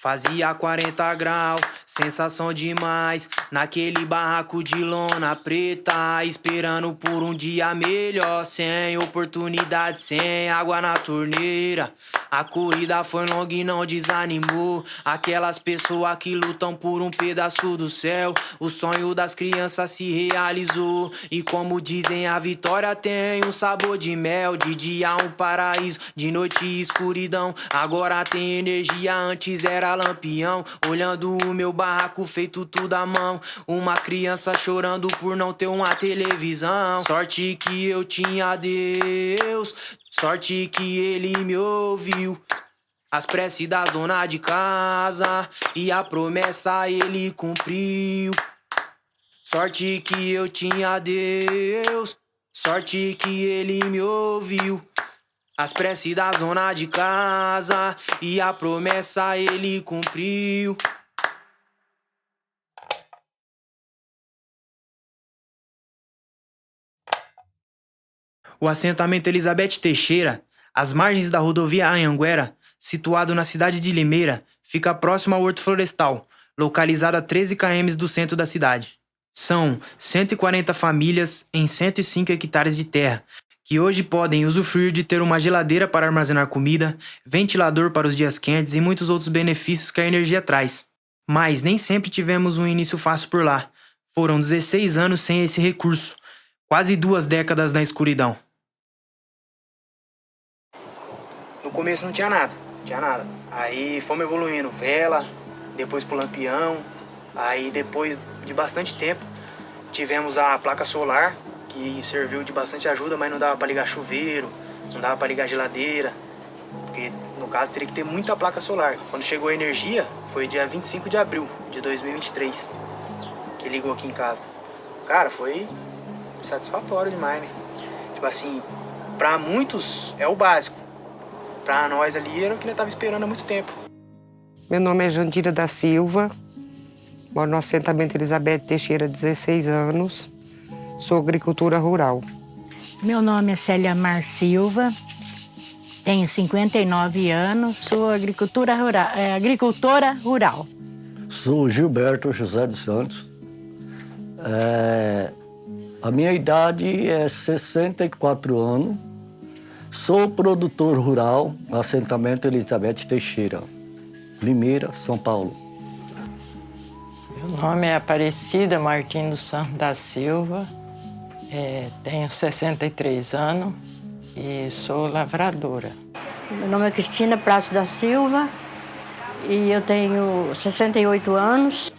Fazia 40 graus, sensação demais. Naquele barraco de lona preta, esperando por um dia melhor. Sem oportunidade, sem água na torneira. A corrida foi longa e não desanimou. Aquelas pessoas que lutam por um pedaço do céu. O sonho das crianças se realizou. E como dizem, a vitória tem um sabor de mel. De dia um paraíso, de noite escuridão. Agora tem energia, antes era lampião. Olhando o meu barraco feito tudo à mão. Uma criança chorando por não ter uma televisão. Sorte que eu tinha Deus, sorte que ele me ouviu. As preces da dona de casa e a promessa ele cumpriu. Sorte que eu tinha Deus, sorte que ele me ouviu. As preces da dona de casa e a promessa ele cumpriu. O assentamento Elizabeth Teixeira, às margens da rodovia Anhanguera, situado na cidade de Limeira, fica próximo ao Horto Florestal, localizado a 13 km do centro da cidade. São 140 famílias em 105 hectares de terra, que hoje podem usufruir de ter uma geladeira para armazenar comida, ventilador para os dias quentes e muitos outros benefícios que a energia traz. Mas nem sempre tivemos um início fácil por lá. Foram 16 anos sem esse recurso, quase 2 décadas na escuridão. No começo não tinha nada. Aí fomos evoluindo, vela, depois pro lampião. Aí depois de bastante tempo tivemos a placa solar, que serviu de bastante ajuda, mas não dava para ligar chuveiro, não dava para ligar geladeira, porque no caso teria que ter muita placa solar. Quando chegou a energia, foi dia 25 de abril de 2023, que ligou aqui em casa. Cara, foi satisfatório demais, né? Tipo assim, pra muitos é o básico. Pra nós ali era o que ele tava esperando há muito tempo. Meu nome é Jandira da Silva, moro no assentamento Elizabeth Teixeira, 16 anos. Sou agricultora rural. Meu nome é Célia Mar Silva, tenho 59 anos, sou agricultora rural. Sou Gilberto José dos Santos. A minha idade é 64 anos. Sou produtor rural no assentamento Elizabeth Teixeira, Limeira, São Paulo. Meu nome é Aparecida Martins dos Santos da Silva. Tenho 63 anos e sou lavradora. Meu nome é Cristina Prates da Silva e eu tenho 68 anos.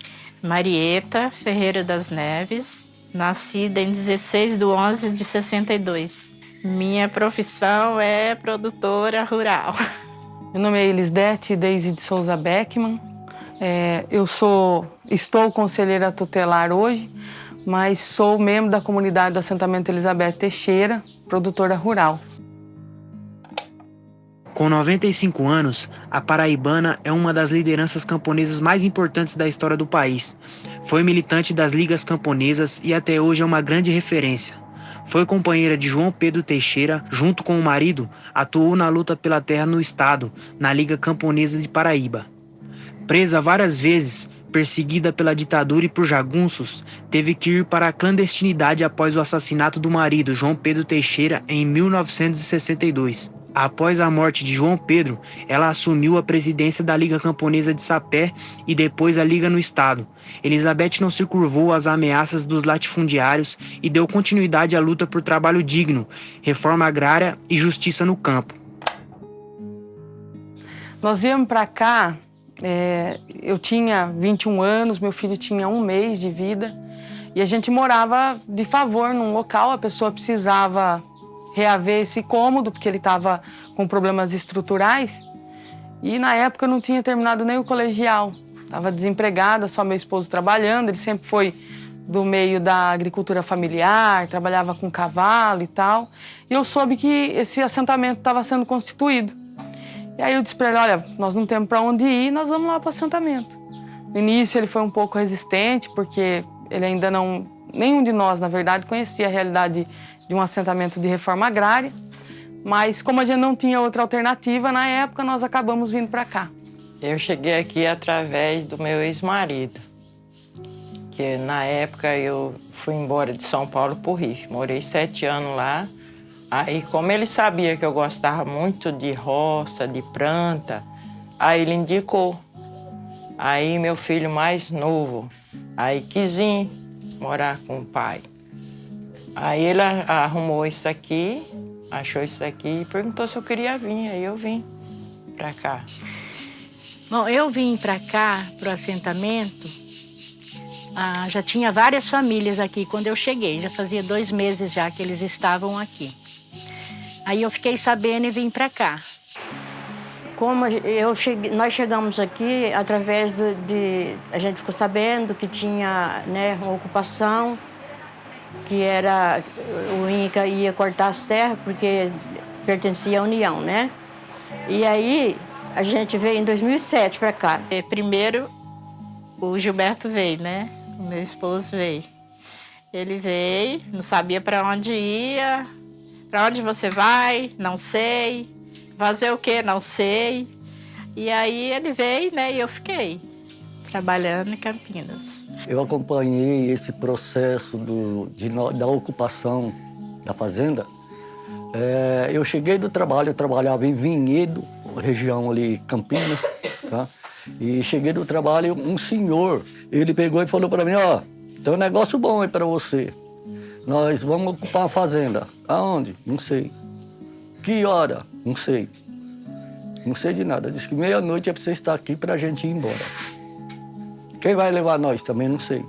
Marieta Ferreira das Neves, nascida em 16/11/62. Minha profissão é produtora rural. Meu nome é Elisdete Deise de Souza Beckman. Estou conselheira tutelar hoje, mas sou membro da comunidade do assentamento Elizabeth Teixeira, produtora rural. Com 95 anos, a paraibana é uma das lideranças camponesas mais importantes da história do país. Foi militante das ligas camponesas e até hoje é uma grande referência. Foi companheira de João Pedro Teixeira, junto com o marido, atuou na luta pela terra no estado, na Liga Camponesa de Paraíba. Presa várias vezes, perseguida pela ditadura e por jagunços, teve que ir para a clandestinidade após o assassinato do marido, João Pedro Teixeira, em 1962. Após a morte de João Pedro, ela assumiu a presidência da Liga Camponesa de Sapé e depois a Liga no Estado. Elizabeth não se curvou às ameaças dos latifundiários e deu continuidade à luta por trabalho digno, reforma agrária e justiça no campo. Nós viemos para cá, eu tinha 21 anos, meu filho tinha 1 mês de vida e a gente morava de favor num local, a pessoa precisava reaver esse cômodo, porque ele estava com problemas estruturais. E na época eu não tinha terminado nem o colegial. Estava desempregada, só meu esposo trabalhando. Ele sempre foi do meio da agricultura familiar, trabalhava com cavalo e tal. E eu soube que esse assentamento estava sendo constituído. E aí eu disse para ele, olha, nós não temos para onde ir, nós vamos lá para o assentamento. No início ele foi um pouco resistente, porque ele ainda não... Nenhum de nós, na verdade, conhecia a realidade de um assentamento de reforma agrária, mas como a gente não tinha outra alternativa, na época nós acabamos vindo para cá. Eu cheguei aqui através do meu ex-marido, que na época eu fui embora de São Paulo para o Rio. Morei 7 anos lá. Aí, como ele sabia que eu gostava muito de roça, de planta, aí ele indicou. Aí meu filho mais novo, aí quis ir morar com o pai. Aí ele arrumou isso aqui, achou isso aqui e perguntou se eu queria vir. Aí eu vim para cá. Bom, eu vim para cá, para o assentamento, já tinha várias famílias aqui quando eu cheguei. Já fazia 2 meses já que eles estavam aqui. Aí eu fiquei sabendo e vim para cá. Como nós chegamos aqui através a gente ficou sabendo que tinha, né, uma ocupação, que era o INCRA ia cortar as terras porque pertencia à União, né? E aí a gente veio em 2007 para cá. Primeiro o Gilberto veio, né? O meu esposo veio. Ele veio, não sabia para onde ia. Para onde você vai? Não sei. Fazer o quê? Não sei. E aí ele veio, né? E eu fiquei trabalhando em Campinas. Eu acompanhei esse processo da ocupação da fazenda. Eu cheguei do trabalho, eu trabalhava em Vinhedo, região ali, Campinas, tá? E cheguei do trabalho, um senhor, ele pegou e falou para mim, ó, tem um negócio bom aí para você. Nós vamos ocupar a fazenda. Aonde? Não sei. Que hora? Não sei. Não sei de nada. Disse que meia-noite é para você estar aqui para a gente ir embora. Quem vai levar nós? Também não sei.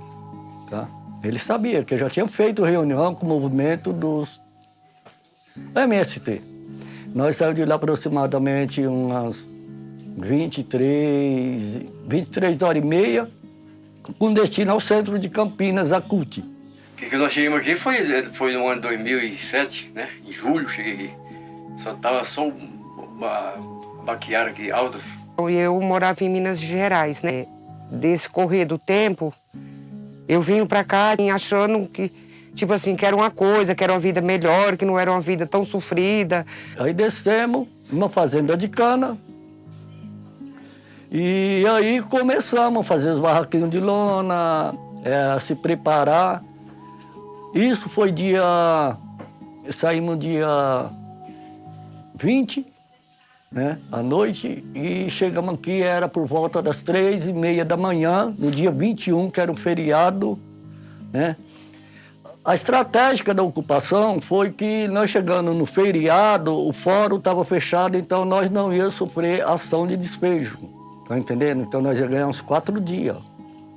Tá? Ele sabia que eu já tinha feito reunião com o movimento dos MST. Nós saímos de lá aproximadamente umas 23 horas e meia, com destino ao centro de Campinas, a CUT. Que nós chegamos aqui foi no ano 2007, né? Em julho cheguei aqui. Tava só uma baqueara aqui alta. Eu morava em Minas Gerais, né? Desse correr do tempo, eu vim pra cá achando que, tipo assim, que era uma coisa, que era uma vida melhor, que não era uma vida tão sofrida. Aí descemos numa fazenda de cana e aí começamos a fazer os barraquinhos de lona, a se preparar. Isso foi saímos dia 20, né, à noite, e chegamos aqui, era por volta das 3h30 da manhã, no dia 21, que era um feriado, né. A estratégia da ocupação foi que nós chegando no feriado, o fórum estava fechado, então nós não íamos sofrer ação de despejo, tá entendendo? Então nós ia ganhar uns 4 dias.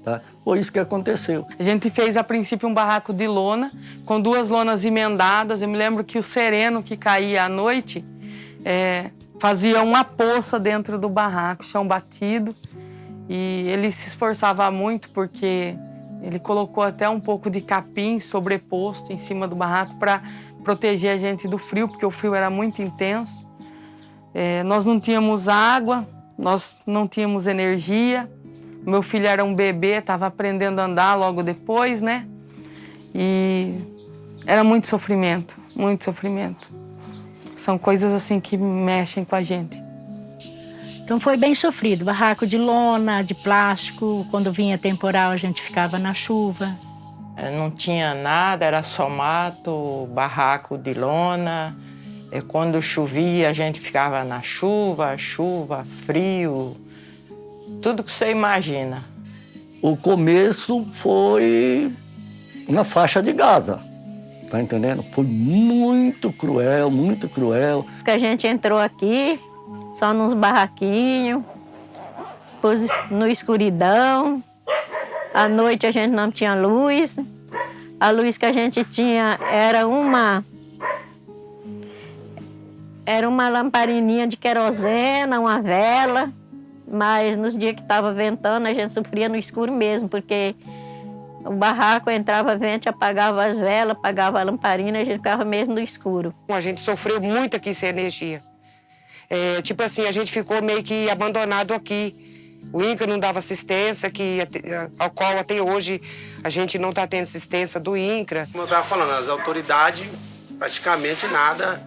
Tá? Foi isso que aconteceu. A gente fez, a princípio, um barraco de lona, com 2 lonas emendadas. Eu me lembro que o sereno que caía à noite fazia uma poça dentro do barraco, chão batido. E ele se esforçava muito porque ele colocou até um pouco de capim sobreposto em cima do barraco para proteger a gente do frio, porque o frio era muito intenso. Nós não tínhamos água, nós não tínhamos energia. Meu filho era um bebê, estava aprendendo a andar logo depois, né? E era muito sofrimento, muito sofrimento. São coisas assim que mexem com a gente. Então foi bem sofrido. Barraco de lona, de plástico. Quando vinha temporal, a gente ficava na chuva. Não tinha nada, era só mato, barraco de lona. Quando chovia, a gente ficava na chuva, frio. Tudo que você imagina. O começo foi na faixa de Gaza, tá entendendo? Foi muito cruel, muito cruel. Porque a gente entrou aqui, só nos barraquinhos, no escuridão. À noite a gente não tinha luz. A luz que a gente tinha era uma lamparininha de querosene, uma vela. Mas nos dias que estava ventando, a gente sofria no escuro mesmo, porque o barraco entrava vento, apagava as velas, apagava a lamparina, a gente ficava mesmo no escuro. A gente sofreu muito aqui sem energia. Tipo assim, a gente ficou meio que abandonado aqui. O INCRA não dava assistência, ao qual até hoje a gente não está tendo assistência do INCRA. Como eu estava falando, as autoridades praticamente nada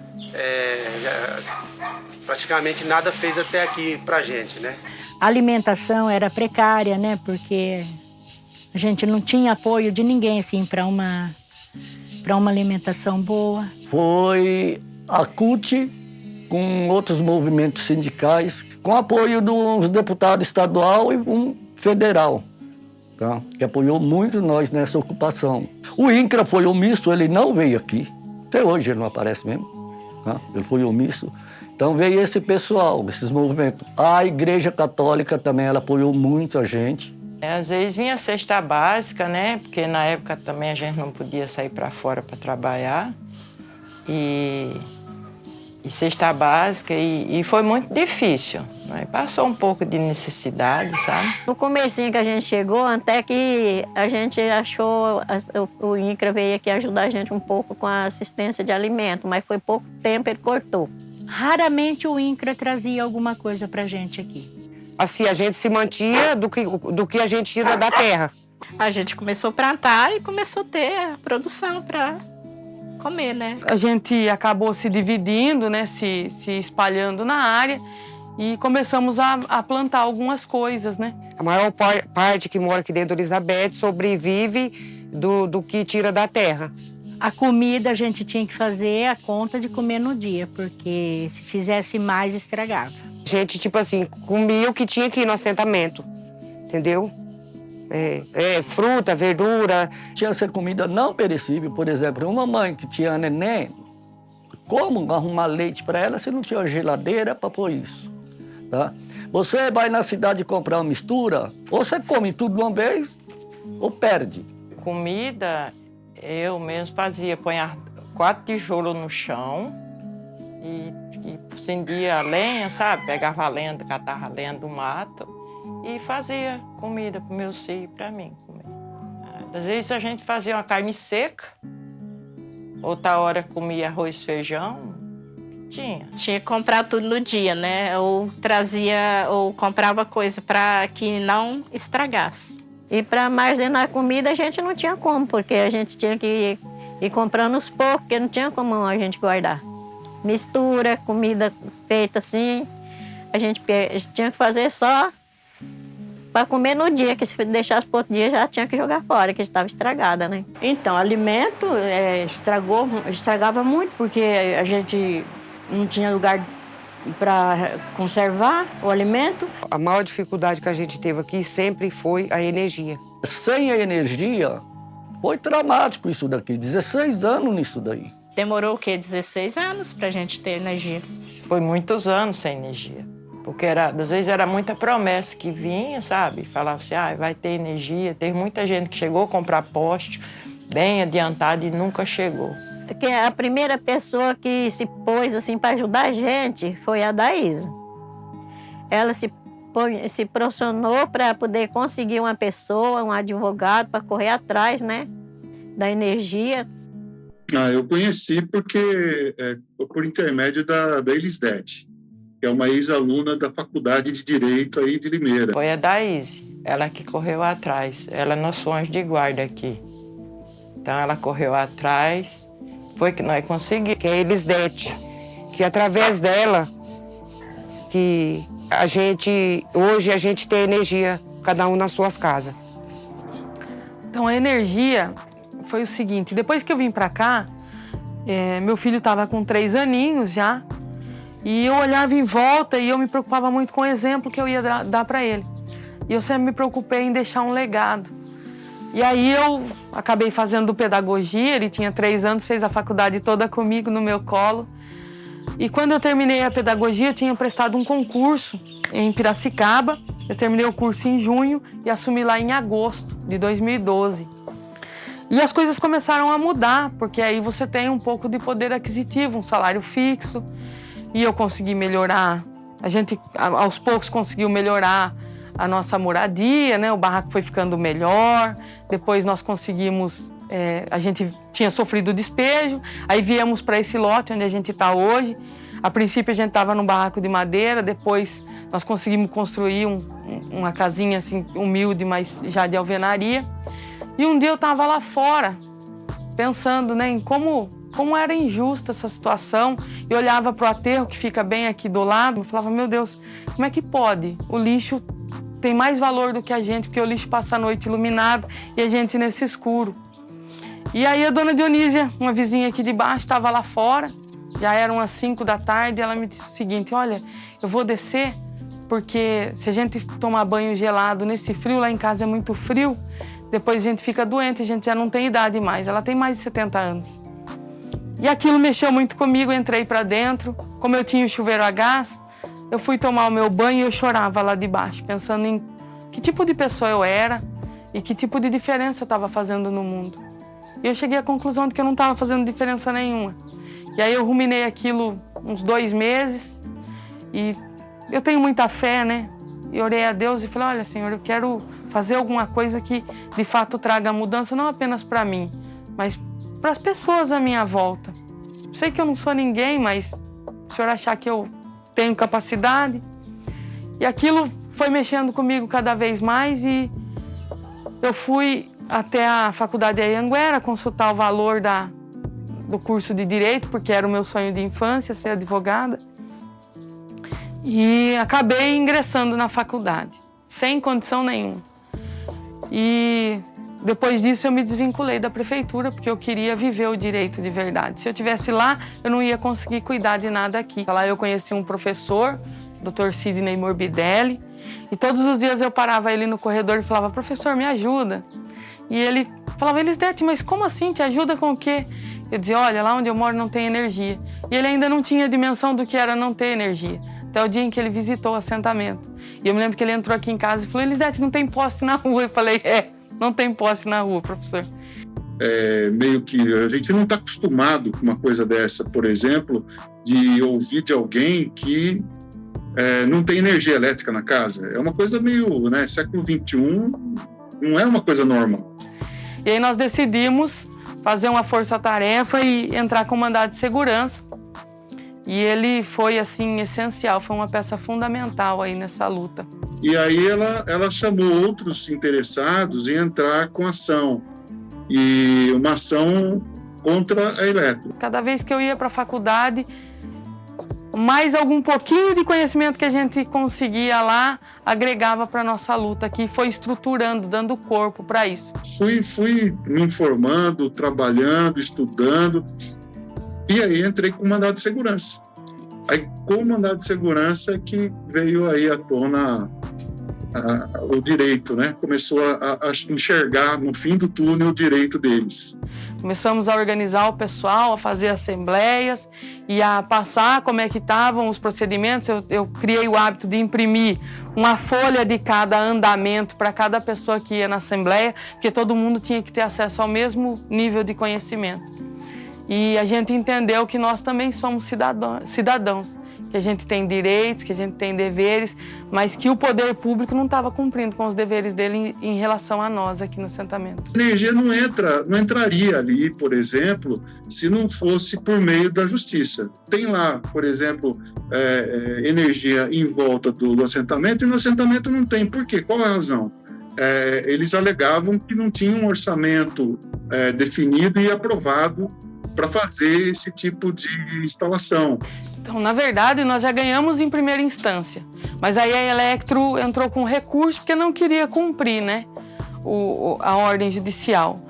praticamente nada fez até aqui pra gente, né? A alimentação era precária, né? Porque a gente não tinha apoio de ninguém, assim, para uma alimentação boa. Foi a CUT, com outros movimentos sindicais, com apoio dos deputados estadual e um federal, tá? Que apoiou muito nós nessa ocupação. O INCRA foi omisso, ele não veio aqui. Até hoje ele não aparece mesmo, tá? Ele foi omisso. Então veio esse pessoal, esses movimentos. A Igreja Católica também, ela apoiou muito a gente. Às vezes vinha cesta básica, né? Porque na época também a gente não podia sair para fora para trabalhar. E cesta básica, e foi muito difícil, né? Passou um pouco de necessidade, sabe? No comecinho que a gente chegou, até que a gente achou, o INCRA veio aqui ajudar a gente um pouco com a assistência de alimento, mas foi pouco tempo, ele cortou. Raramente o INCRA trazia alguma coisa pra gente aqui. Assim, a gente se mantia do que a gente tira da terra. A gente começou a plantar e começou a ter a produção para comer, né? A gente acabou se dividindo, né, se espalhando na área e começamos a plantar algumas coisas, né? A maior parte que mora aqui dentro do Elizabeth sobrevive do que tira da terra. A comida a gente tinha que fazer a conta de comer no dia, porque se fizesse mais, estragava. A gente, tipo assim, comia o que tinha aqui no assentamento, entendeu? Fruta, verdura. Tinha essa comida não perecível, por exemplo, uma mãe que tinha neném, como arrumar leite para ela se não tinha geladeira para pôr isso, tá? Você vai na cidade comprar uma mistura, ou você come tudo de uma vez, ou perde. Comida, eu mesmo fazia, punha 4 tijolos no chão e acendia a lenha, sabe? Pegava a lenha, catava a lenha do mato e fazia comida para meus filhos e para mim comer. Às vezes a gente fazia uma carne seca, outra hora comia arroz e feijão, tinha. Tinha que comprar tudo no dia, né? Ou trazia, ou comprava coisa para que não estragasse. E para armazenar comida a gente não tinha como, porque a gente tinha que ir comprando os poucos, porque não tinha como a gente guardar. Mistura, comida feita assim, a gente tinha que fazer só para comer no dia, que se deixasse para outro dia já tinha que jogar fora, que estava estragada, né? Então, alimento estragava muito, porque a gente não tinha lugar para conservar o alimento. A maior dificuldade que a gente teve aqui sempre foi a energia. Sem a energia, foi traumático isso daqui, 16 anos nisso daí. Demorou o quê? 16 anos para a gente ter energia. Foi muitos anos sem energia. Porque às vezes era muita promessa que vinha, sabe? Falava assim, vai ter energia. Teve muita gente que chegou a comprar poste bem adiantado e nunca chegou. Porque a primeira pessoa que se pôs assim para ajudar a gente foi a Daísa. Ela se proporcionou para poder conseguir uma pessoa, um advogado, para correr atrás, né, da energia. Eu conheci por intermédio da Elisdete, que é uma ex-aluna da Faculdade de Direito aí de Limeira. Foi a Daíse, ela que correu atrás. Ela é nosso anjo de guarda aqui. Então ela correu atrás, foi que nós conseguimos. Que é a Elisdete, que através dela que hoje a gente tem energia, cada um nas suas casas. Então a energia foi o seguinte, depois que eu vim para cá, meu filho estava com 3 aninhos já, e eu olhava em volta e eu me preocupava muito com o exemplo que eu ia dar para ele. E eu sempre me preocupei em deixar um legado. E aí eu acabei fazendo pedagogia, ele tinha 3 anos, fez a faculdade toda comigo no meu colo. E quando eu terminei a pedagogia, eu tinha prestado um concurso em Piracicaba. Eu terminei o curso em junho e assumi lá em agosto de 2012. E as coisas começaram a mudar, porque aí você tem um pouco de poder aquisitivo, um salário fixo. E eu consegui melhorar, a gente aos poucos conseguiu melhorar a nossa moradia, né? O barraco foi ficando melhor, depois nós conseguimos, a gente tinha sofrido despejo, aí viemos para esse lote onde a gente está hoje. A princípio a gente estava num barraco de madeira, depois nós conseguimos construir uma casinha assim humilde, mas já de alvenaria. E um dia eu estava lá fora, pensando, né, em como como era injusta essa situação. Eu olhava para o aterro que fica bem aqui do lado, eu falava, meu Deus, como é que pode? O lixo tem mais valor do que a gente, porque o lixo passa a noite iluminado e a gente nesse escuro. E aí a dona Dionísia, uma vizinha aqui de baixo, estava lá fora, já eram umas 5 da tarde, ela me disse o seguinte, olha, eu vou descer, porque se a gente tomar banho gelado nesse frio, lá em casa é muito frio, depois a gente fica doente, a gente já não tem idade mais, ela tem mais de 70 anos. E aquilo mexeu muito comigo, eu entrei para dentro, como eu tinha o chuveiro a gás, eu fui tomar o meu banho e eu chorava lá de baixo, pensando em que tipo de pessoa eu era e que tipo de diferença eu estava fazendo no mundo. E eu cheguei à conclusão de que eu não estava fazendo diferença nenhuma. E aí eu ruminei aquilo uns 2 meses e eu tenho muita fé, né? E orei a Deus e falei, olha, Senhor, eu quero fazer alguma coisa que de fato traga mudança, não apenas para mim, mas para as pessoas à minha volta. Sei que eu não sou ninguém, mas se o Senhor achar que eu tenho capacidade. E aquilo foi mexendo comigo cada vez mais e eu fui até a faculdade de Anhanguera consultar o valor do curso de Direito, porque era o meu sonho de infância, ser advogada. E acabei ingressando na faculdade, sem condição nenhuma. E depois disso eu me desvinculei da prefeitura, porque eu queria viver o direito de verdade. Se eu estivesse lá, eu não ia conseguir cuidar de nada aqui. Lá eu conheci um professor, Dr. Sidney Morbidelli, e todos os dias eu parava ele no corredor e falava, professor, me ajuda. E ele falava, Elisdete, mas como assim? Te ajuda com o quê? Eu dizia, olha, lá onde eu moro não tem energia. E ele ainda não tinha dimensão do que era não ter energia. Até o dia em que ele visitou o assentamento. E eu me lembro que ele entrou aqui em casa e falou, Elisdete, não tem poste na rua. Eu falei, não tem poste na rua, professor. Meio que a gente não está acostumado com uma coisa dessa, por exemplo, de ouvir de alguém que não tem energia elétrica na casa. É uma coisa meio, né, século XXI, não é uma coisa normal. E aí nós decidimos fazer uma força-tarefa e entrar com mandado de segurança. E ele foi, assim, essencial, foi uma peça fundamental aí nessa luta. E aí ela chamou outros interessados em entrar com ação. E uma ação contra a Eletro. Cada vez que eu ia para a faculdade, mais algum pouquinho de conhecimento que a gente conseguia lá, agregava para a nossa luta, que foi estruturando, dando corpo para isso. Fui me informando, trabalhando, estudando, e aí entrei com o mandado de segurança. Aí, com o mandado de segurança que veio aí à tona o direito, né? Começou a enxergar no fim do túnel o direito deles. Começamos a organizar o pessoal, a fazer assembleias e a passar como é que estavam os procedimentos. Eu criei o hábito de imprimir uma folha de cada andamento para cada pessoa que ia na assembleia, porque todo mundo tinha que ter acesso ao mesmo nível de conhecimento. E a gente entendeu que nós também somos cidadãos, que a gente tem direitos, que a gente tem deveres, mas que o poder público não estava cumprindo com os deveres dele em relação a nós aqui no assentamento. A energia não entraria ali, por exemplo, se não fosse por meio da justiça. Tem lá, por exemplo, energia em volta do assentamento, e no assentamento não tem. Por quê? Qual é a razão? Eles alegavam que não tinha um orçamento definido e aprovado para fazer esse tipo de instalação. Então, na verdade, nós já ganhamos em primeira instância, mas aí a Eletro entrou com recurso porque não queria cumprir, né, a ordem judicial.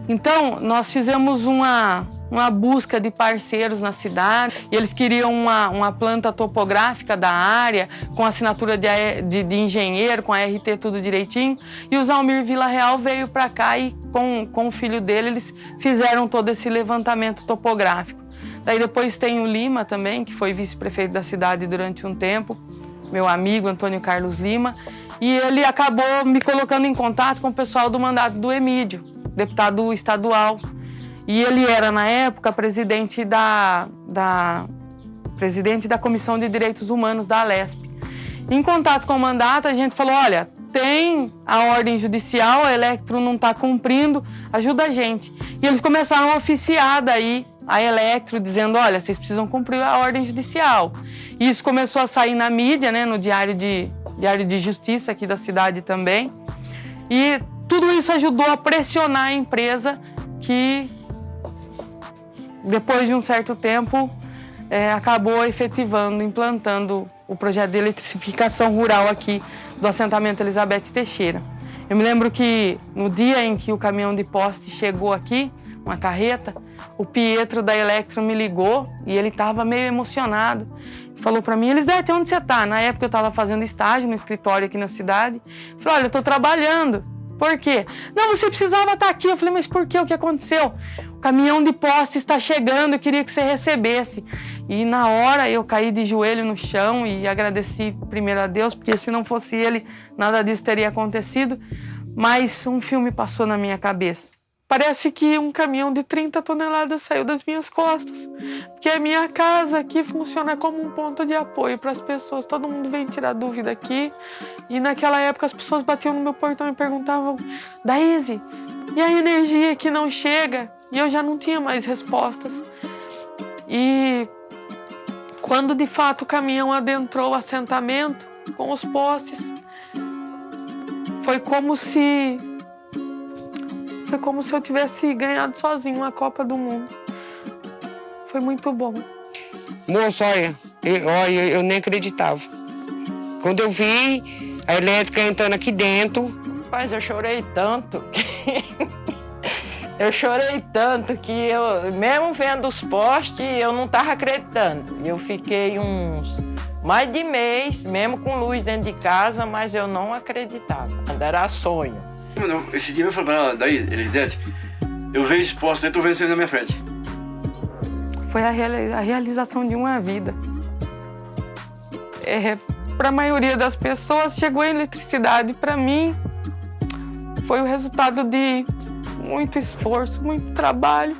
Então, nós fizemos uma busca de parceiros na cidade e eles queriam uma planta topográfica da área, com assinatura de engenheiro, com a RT tudo direitinho, e o Zalmir Vila Real veio para cá e com o filho dele eles fizeram todo esse levantamento topográfico. Daí depois tem o Lima também, que foi vice-prefeito da cidade durante um tempo, meu amigo Antônio Carlos Lima, e ele acabou me colocando em contato com o pessoal do mandato do Emídio, deputado estadual. E ele era, na época, presidente da Comissão de Direitos Humanos da Alesp. Em contato com o mandato, a gente falou, olha, tem a ordem judicial, a Eletro não está cumprindo, ajuda a gente. E eles começaram a oficiar daí a Eletro, dizendo, olha, vocês precisam cumprir a ordem judicial. E isso começou a sair na mídia, né, no Diário de Justiça aqui da cidade também. E tudo isso ajudou a pressionar a empresa que depois de um certo tempo, acabou efetivando, implantando o projeto de eletrificação rural aqui do assentamento Elizabeth Teixeira. Eu me lembro que no dia em que o caminhão de poste chegou aqui, uma carreta, o Pietro da Electro me ligou e ele estava meio emocionado. Falou para mim: Elisete, onde você está? Na época eu estava fazendo estágio no escritório aqui na cidade. Falei: olha, eu estou trabalhando. Por quê? Não, você precisava estar aqui. Eu falei: mas por quê? O que aconteceu? O caminhão de poste está chegando, eu queria que você recebesse. E na hora eu caí de joelho no chão e agradeci primeiro a Deus, porque se não fosse ele, nada disso teria acontecido. Mas um filme passou na minha cabeça. Parece que um caminhão de 30 toneladas saiu das minhas costas, porque a minha casa aqui funciona como um ponto de apoio para as pessoas. Todo mundo vem tirar dúvida aqui. E naquela época as pessoas batiam no meu portão e perguntavam: Daíse, e a energia que não chega? E eu já não tinha mais respostas. E quando de fato o caminhão adentrou o assentamento com os postes, foi como se eu tivesse ganhado sozinho uma Copa do Mundo. Foi muito bom. Moço, olha, eu nem acreditava. Quando eu vi a elétrica entrando aqui dentro... Rapaz, eu chorei tanto. Eu chorei tanto que eu, mesmo vendo os postes, eu não estava acreditando. Eu fiquei mais de mês, mesmo com luz dentro de casa, mas eu não acreditava. Era sonho. Esse dia eu falei pra ela: daí, Elisete, eu vejo exposto, eu tô vendo você na minha frente. Foi a realização de uma vida. Para a maioria das pessoas, chegou a eletricidade. Para mim, foi o resultado de muito esforço, muito trabalho.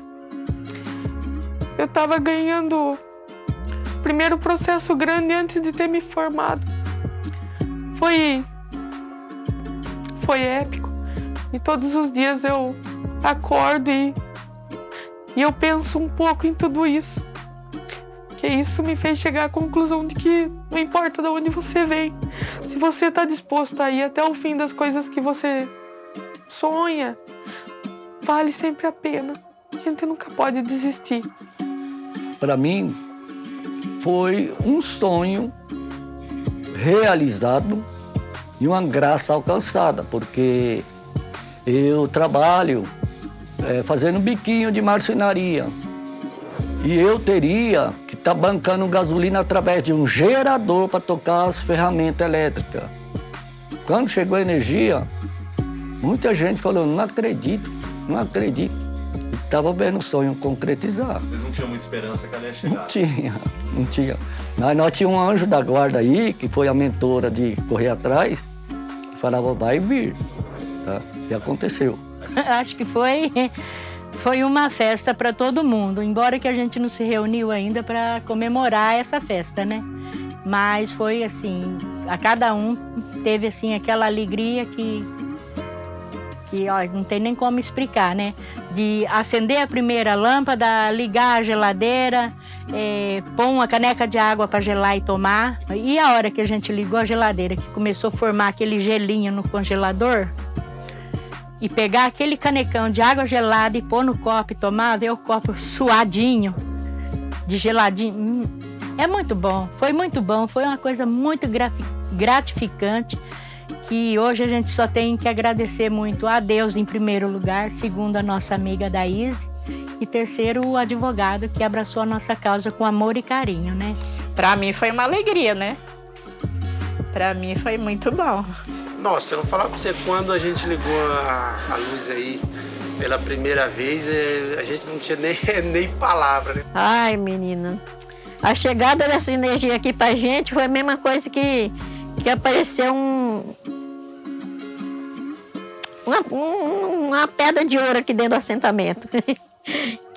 Eu estava ganhando o primeiro processo grande antes de ter me formado. Foi épico. E todos os dias eu acordo e eu penso um pouco em tudo isso. Que isso me fez chegar à conclusão de que não importa de onde você vem, se você está disposto a ir até o fim das coisas que você sonha, vale sempre a pena. A gente nunca pode desistir. Para mim, foi um sonho realizado e uma graça alcançada, porque eu trabalho fazendo biquinho de marcenaria e eu teria que estar bancando gasolina através de um gerador para tocar as ferramentas elétricas. Quando chegou a energia, muita gente falou: não acredito. Estava vendo o sonho concretizar. Vocês não tinham muita esperança que ela ia chegar? Não tinha. Mas nós tínhamos um anjo da guarda aí, que foi a mentora de correr atrás, que falava: vai vir. Tá? E aconteceu. Acho que foi uma festa para todo mundo, embora que a gente não se reuniu ainda para comemorar essa festa, né? Mas foi assim, a cada um teve assim aquela alegria que ó, não tem nem como explicar, né? De acender a primeira lâmpada, ligar a geladeira, pôr uma caneca de água para gelar e tomar. E a hora que a gente ligou a geladeira, que começou a formar aquele gelinho no congelador, e pegar aquele canecão de água gelada e pôr no copo e tomar, ver o copo suadinho, de geladinho. É muito bom, foi uma coisa muito gratificante, que hoje a gente só tem que agradecer muito a Deus em primeiro lugar, segundo a nossa amiga Daíse, e terceiro o advogado que abraçou a nossa causa com amor e carinho, né? Pra mim foi uma alegria, né? Pra mim foi muito bom. Nossa, eu vou falar pra você, quando a gente ligou a luz aí pela primeira vez, a gente não tinha nem palavra, né? Ai, menina, a chegada dessa energia aqui pra gente foi a mesma coisa que apareceu uma pedra de ouro aqui dentro do assentamento.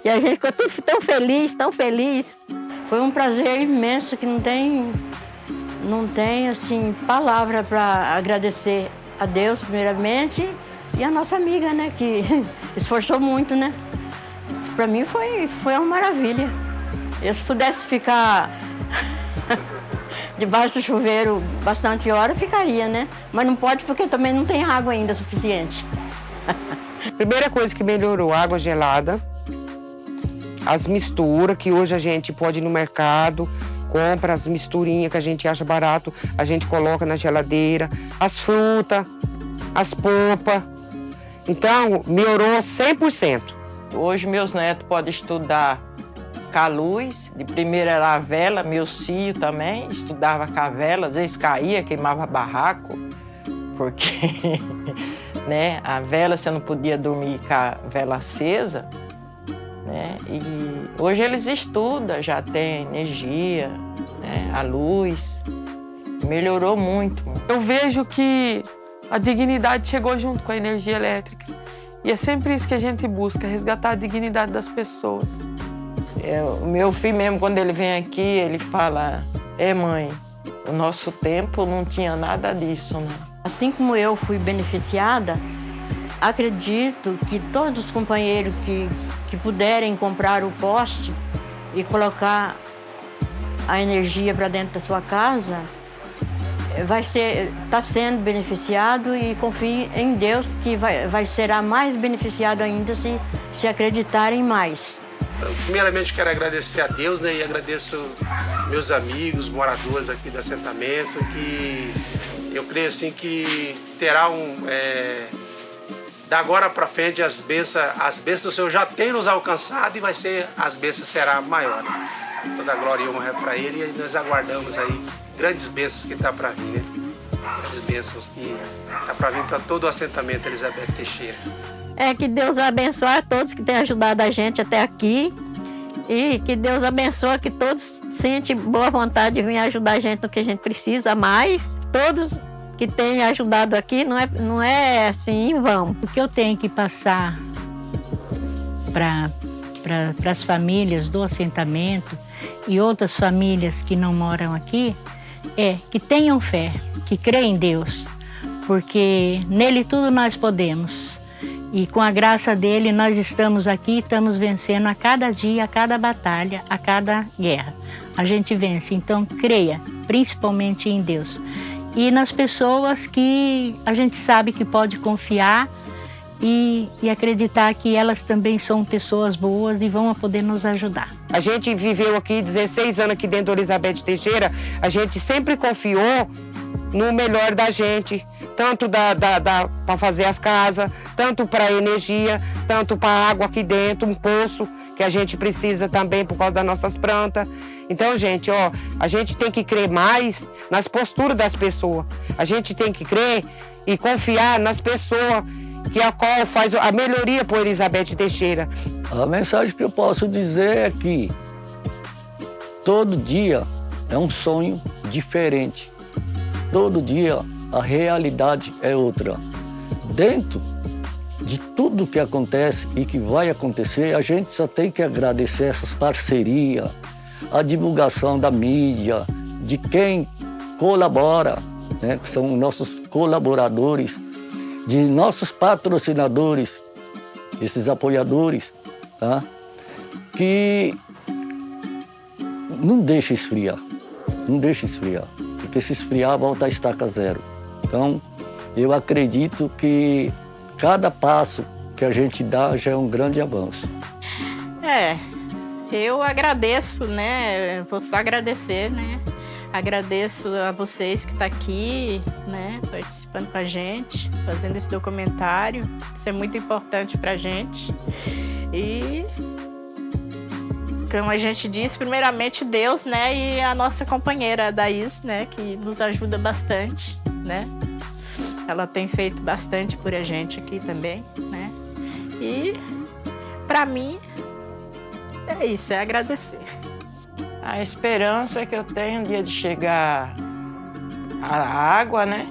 E a gente ficou tão feliz. Foi um prazer imenso que não tem assim, palavra para agradecer a Deus, primeiramente, e a nossa amiga, né, que esforçou muito, né? Para mim foi uma maravilha. Eu, se pudesse ficar debaixo do chuveiro bastante hora, ficaria, né? Mas não pode porque também não tem água ainda suficiente. Primeira coisa que melhorou, água gelada. as misturas que hoje a gente pode ir no mercado, compra as misturinhas que a gente acha barato, a gente coloca na geladeira, as frutas, as polpas. Então, melhorou 100%. Hoje meus netos podem estudar com a luz, de primeira era a vela, meus filhos também estudava com a vela, às vezes caía, queimava barraco, porque né, a vela você não podia dormir com a vela acesa, né? E hoje eles estudam, já tem energia, né, a luz, melhorou muito. Eu vejo que a dignidade chegou junto com a energia elétrica. E é sempre isso que a gente busca, resgatar a dignidade das pessoas. O meu filho mesmo, quando ele vem aqui, ele fala, mãe, o nosso tempo não tinha nada disso, né? Assim como eu fui beneficiada, acredito que todos os companheiros que puderem comprar o poste e colocar a energia para dentro da sua casa, está sendo beneficiado e confie em Deus que será mais beneficiado ainda se acreditarem mais. Primeiramente quero agradecer a Deus, né, e agradeço meus amigos, moradores aqui do assentamento, que eu creio assim que terá da agora para frente as bênçãos do Senhor já tem nos alcançado e as bênçãos será maior. Toda a glória e honra é para Ele e nós aguardamos aí grandes bênçãos que está para vir, né? Grandes bênçãos que está para vir para todo o assentamento Elizabeth Teixeira. Que Deus abençoe a todos que têm ajudado a gente até aqui e que Deus abençoe que todos sentem boa vontade de vir ajudar a gente no que a gente precisa mais. Todos que têm ajudado aqui não é assim em vão. O que eu tenho que passar para as famílias do assentamento e outras famílias que não moram aqui é que tenham fé, que creem em Deus, porque nele tudo nós podemos. E com a graça dele nós estamos aqui, estamos vencendo a cada dia, a cada batalha, a cada guerra. A gente vence, então creia, principalmente em Deus. E nas pessoas que a gente sabe que pode confiar e acreditar que elas também são pessoas boas e vão poder nos ajudar. A gente viveu aqui 16 anos aqui dentro do Elizabeth Teixeira, a gente sempre confiou no melhor da gente, tanto para fazer as casas, tanto para a energia, tanto para a água aqui dentro, um poço que a gente precisa também por causa das nossas plantas. Então, gente, a gente tem que crer mais nas posturas das pessoas. A gente tem que crer e confiar nas pessoas que a qual faz a melhoria por Elizabeth Teixeira. A mensagem que eu posso dizer é que todo dia é um sonho diferente. Todo dia a realidade é outra. Dentro de tudo que acontece e que vai acontecer, a gente só tem que agradecer essas parcerias, a divulgação da mídia, de quem colabora, né, que são nossos colaboradores, de nossos patrocinadores, esses apoiadores, tá? Que não deixa esfriar, porque se esfriar volta a estaca zero. Então, eu acredito que cada passo que a gente dá já é um grande avanço. Eu agradeço, né? Vou só agradecer, né? Agradeço a vocês que estão aqui, né? Participando com a gente, fazendo esse documentário. Isso é muito importante pra gente. E, como a gente disse, primeiramente Deus, né? E a nossa companheira, a Daís, né? Que nos ajuda bastante, né? Ela tem feito bastante por a gente aqui também, né? E, pra mim, é isso, é agradecer. A esperança que eu tenho um dia de chegar a água, né?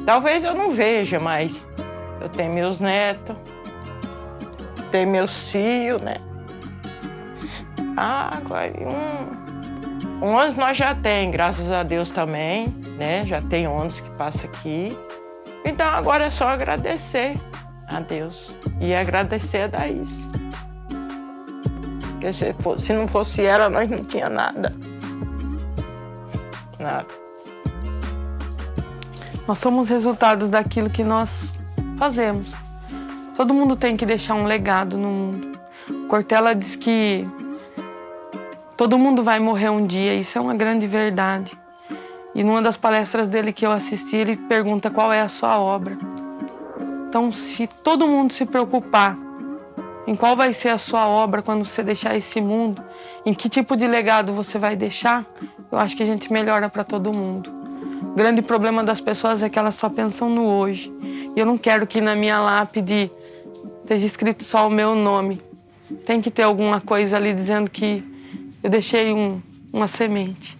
Talvez eu não veja, mas eu tenho meus netos, tenho meus filhos, né? Água e um ônibus nós já tem, graças a Deus também, né? Já tem ônibus que passa aqui. Então agora é só agradecer a Deus e agradecer a Daís. Porque se não fosse ela, nós não tinha nada. Nada. Nós somos resultados daquilo que nós fazemos. Todo mundo tem que deixar um legado no mundo. Cortella diz que todo mundo vai morrer um dia, isso é uma grande verdade. E numa das palestras dele que eu assisti, ele pergunta qual é a sua obra. Então, se todo mundo se preocupar em qual vai ser a sua obra quando você deixar esse mundo, em que tipo de legado você vai deixar, eu acho que a gente melhora para todo mundo. O grande problema das pessoas é que elas só pensam no hoje. E eu não quero que na minha lápide esteja escrito só o meu nome. Tem que ter alguma coisa ali dizendo que eu deixei uma semente.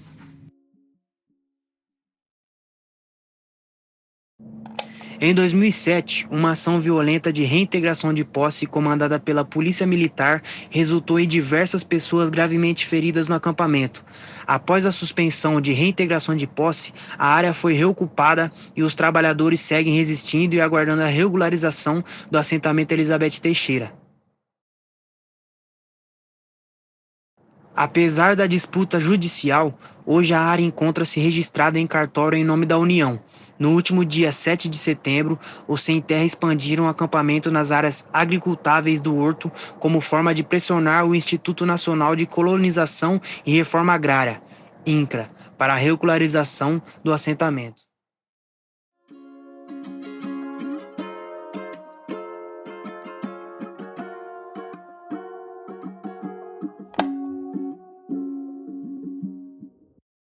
Em 2007, uma ação violenta de reintegração de posse comandada pela Polícia Militar resultou em diversas pessoas gravemente feridas no acampamento. Após a suspensão de reintegração de posse, a área foi reocupada e os trabalhadores seguem resistindo e aguardando a regularização do assentamento Elizabeth Teixeira. Apesar da disputa judicial, hoje a área encontra-se registrada em cartório em nome da União. No último dia 7 de setembro, os Sem Terra expandiram o acampamento nas áreas agricultáveis do Horto como forma de pressionar o Instituto Nacional de Colonização e Reforma Agrária, INCRA, para a regularização do assentamento.